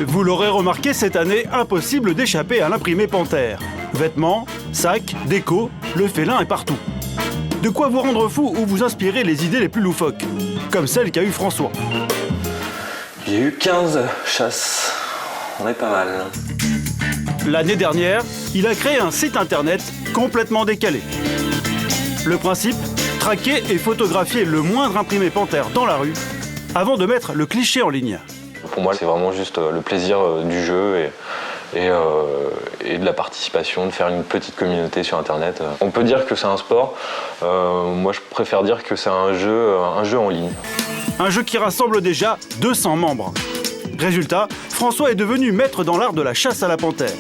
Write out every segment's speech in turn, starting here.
Vous l'aurez remarqué, cette année, impossible d'échapper à l'imprimé Panthère. Vêtements, sacs, déco, le félin est partout. De quoi vous rendre fou ou vous inspirer les idées les plus loufoques, comme celle qu'a eu François. J'ai eu 15 chasses, on est pas mal. L'année dernière, il a créé un site internet complètement décalé. Le principe, traquer et photographier le moindre imprimé Panthère dans la rue avant de mettre le cliché en ligne. Pour moi, c'est vraiment juste le plaisir du jeu et de la participation, de faire une petite communauté sur Internet. On peut dire que c'est un sport, moi je préfère dire que c'est un jeu en ligne. Un jeu qui rassemble déjà 200 membres. Résultat, François est devenu maître dans l'art de la chasse à la panthère.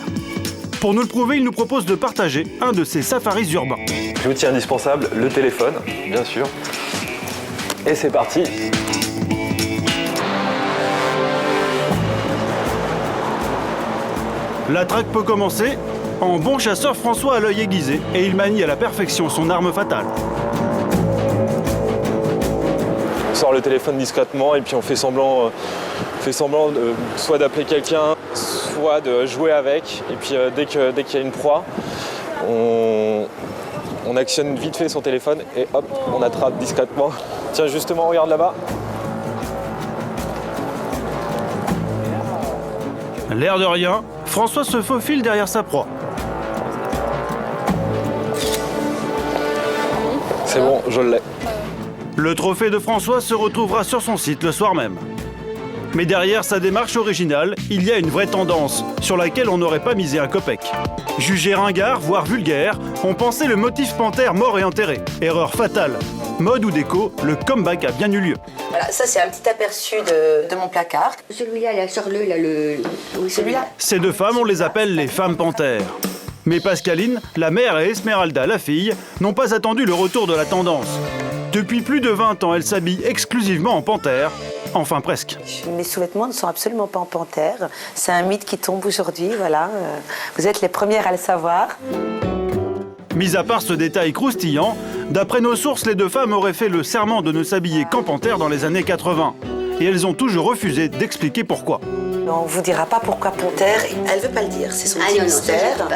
Pour nous le prouver, il nous propose de partager un de ses safaris urbains. L'outil indispensable, le téléphone, bien sûr. Et c'est parti. La traque peut commencer. En bon chasseur, François a l'œil aiguisé et il manie à la perfection son arme fatale. On sort le téléphone discrètement et puis on fait semblant soit d'appeler quelqu'un, soit de jouer avec. Et puis dès qu'il y a une proie, on actionne vite fait son téléphone et hop, on attrape discrètement. Tiens, justement, regarde là-bas. L'air de rien, François se faufile derrière sa proie. C'est bon, je l'ai. Le trophée de François se retrouvera sur son site le soir même. Mais derrière sa démarche originale, il y a une vraie tendance sur laquelle on n'aurait pas misé un copec. Jugé ringard, voire vulgaire, on pensait le motif panthère mort et enterré. Erreur fatale. Mode ou déco, le comeback a bien eu lieu. Voilà, ça c'est un petit aperçu de mon placard. Celui-là, là, sors-le, là, Oui, celui-là. Ces deux femmes, on les appelle les femmes panthères. Mais Pascaline, la mère, et Esmeralda, la fille, n'ont pas attendu le retour de la tendance. Depuis plus de 20 ans, elles s'habillent exclusivement en panthère. Enfin, presque. Mes sous-vêtements ne sont absolument pas en panthère. C'est un mythe qui tombe aujourd'hui, voilà. Vous êtes les premières à le savoir. Mis à part ce détail croustillant, d'après nos sources, les deux femmes auraient fait le serment de ne s'habiller qu'en panthère dans les années 80. Et elles ont toujours refusé d'expliquer pourquoi. On ne vous dira pas pourquoi panthère, elle ne veut pas le dire, c'est son petit mystère.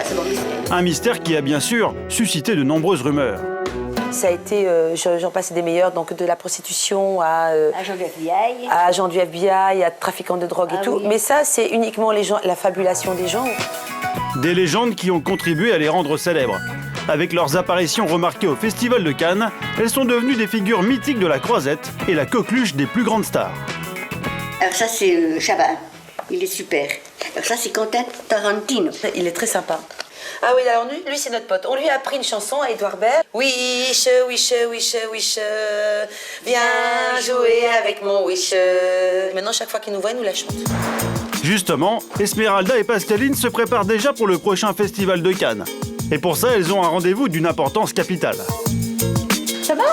Un mystère qui a bien sûr suscité de nombreuses rumeurs. Ça a été, j'en passe des meilleurs, donc de la prostitution à agent du FBI, à trafiquants de drogue et tout. Oui. Mais ça, c'est uniquement les gens, la fabulation des gens. Des légendes qui ont contribué à les rendre célèbres. Avec leurs apparitions remarquées au Festival de Cannes, elles sont devenues des figures mythiques de la croisette et la coqueluche des plus grandes stars. Alors ça, c'est Chabat. Il est super. Alors ça, c'est Quentin Tarantino. Il est très sympa. Ah oui, alors lui c'est notre pote. On lui a appris une chanson à Edouard Baird. Wish, wish, wish, wish, viens jouer avec mon wish. Maintenant, chaque fois qu'il nous voit, il nous la chante. Justement, Esmeralda et Pascaline se préparent déjà pour le prochain Festival de Cannes. Et pour ça, elles ont un rendez-vous d'une importance capitale. Ça va?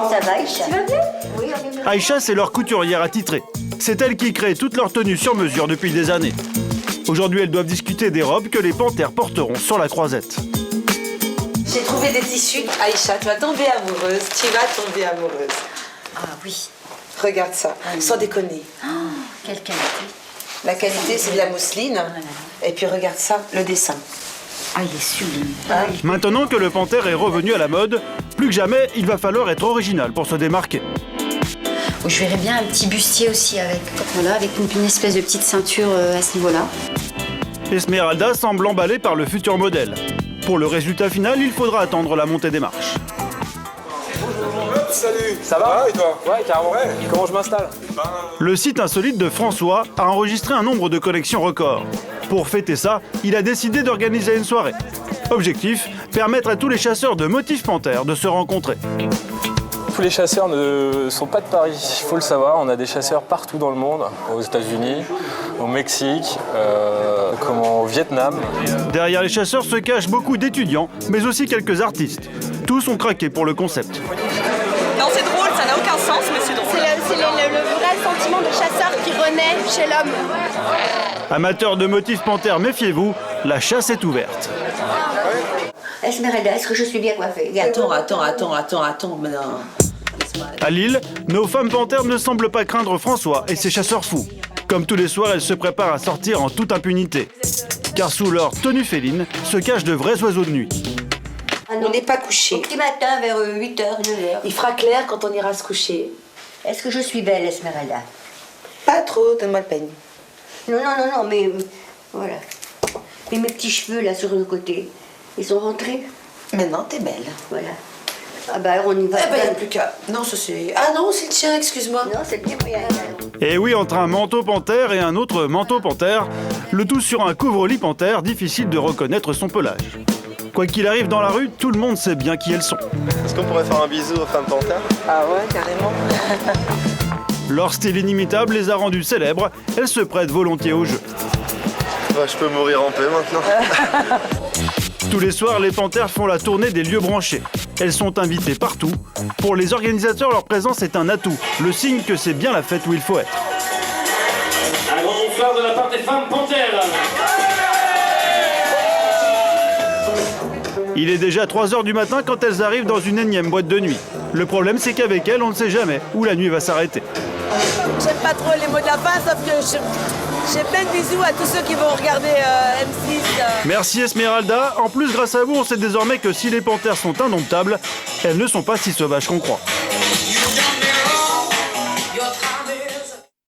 Ça va, Aïcha. Tu vas bien? Oui, Aïcha, c'est leur couturière attitrée. C'est elle qui crée toutes leurs tenues sur mesure depuis des années. Aujourd'hui, elles doivent discuter des robes que les panthères porteront sur la croisette. J'ai trouvé des tissus. Aïcha, tu vas tomber amoureuse. Tu vas tomber amoureuse. Ah oui. Regarde ça, sans déconner. Oh, quelle qualité. La qualité, c'est de la mousseline. Et puis regarde ça, le dessin. Ah, il est sublime. Maintenant que le panthère est revenu à la mode, plus que jamais, il va falloir être original pour se démarquer. Je verrais bien un petit bustier aussi avec. Voilà, avec une espèce de petite ceinture à ce niveau-là. Esmeralda semble emballée par le futur modèle. Pour le résultat final, il faudra attendre la montée des marches. Salut. Ça va? Et toi? Ouais, carrément. Ouais. Comment je m'installe? Le site insolite de François a enregistré un nombre de collections records. Pour fêter ça, il a décidé d'organiser une soirée. Objectif, permettre à tous les chasseurs de motifs panthères de se rencontrer. Tous les chasseurs ne sont pas de Paris, il faut le savoir. On a des chasseurs partout dans le monde, aux États-Unis, au Mexique, au Vietnam. Derrière les chasseurs se cachent beaucoup d'étudiants, mais aussi quelques artistes. Tous ont craqué pour le concept. Non, c'est drôle, ça n'a aucun sens, mais c'est drôle. C'est le vrai sentiment de chasseur qui renaît chez l'homme. Amateurs de motifs panthères, méfiez-vous, la chasse est ouverte. Esmeralda, est-ce que je suis bien coiffée? Attends, maintenant. À Lille, nos femmes panthères ne semblent pas craindre François et ses chasseurs fous. Comme tous les soirs, elles se préparent à sortir en toute impunité. Car sous leur tenue féline se cachent de vrais oiseaux de nuit. On n'est pas couché. Au petit matin, vers 8h, 9h. Il fera clair quand on ira se coucher. Est-ce que je suis belle, Esmeralda? Pas trop, donne-moi le peigne. Non, mais voilà. Mais mes petits cheveux, là, sur le côté, ils sont rentrés? Maintenant, t'es belle. Voilà. Ah bah alors on y va. Eh ben, il n'y a plus qu'à... Non, ça c'est... Ah non, c'est le tien, excuse-moi. Non, c'est bien moyen. Et oui, entre un manteau panthère et un autre manteau panthère, le tout sur un couvre-lit panthère, difficile de reconnaître son pelage. Quoi qu'il arrive dans la rue, tout le monde sait bien qui elles sont. Est-ce qu'on pourrait faire un bisou aux femmes panthères? Ah ouais, carrément. Leur style inimitable les a rendues célèbres, elles se prêtent volontiers au jeu. Bah, je peux mourir en paix maintenant. Tous les soirs, les panthères font la tournée des lieux branchés. Elles sont invitées partout. Pour les organisateurs, leur présence est un atout, le signe que c'est bien la fête où il faut être. Un grand bonsoir de la part des femmes panthères. Il est déjà 3 h du matin quand elles arrivent dans une énième boîte de nuit. Le problème, c'est qu'avec elles, on ne sait jamais où la nuit va s'arrêter. J'aime pas trop les mots de la fin, sauf que j'ai plein de bisous à tous ceux qui vont regarder M6. Merci Esmeralda. En plus, grâce à vous, on sait désormais que si les panthères sont indomptables, elles ne sont pas si sauvages qu'on croit.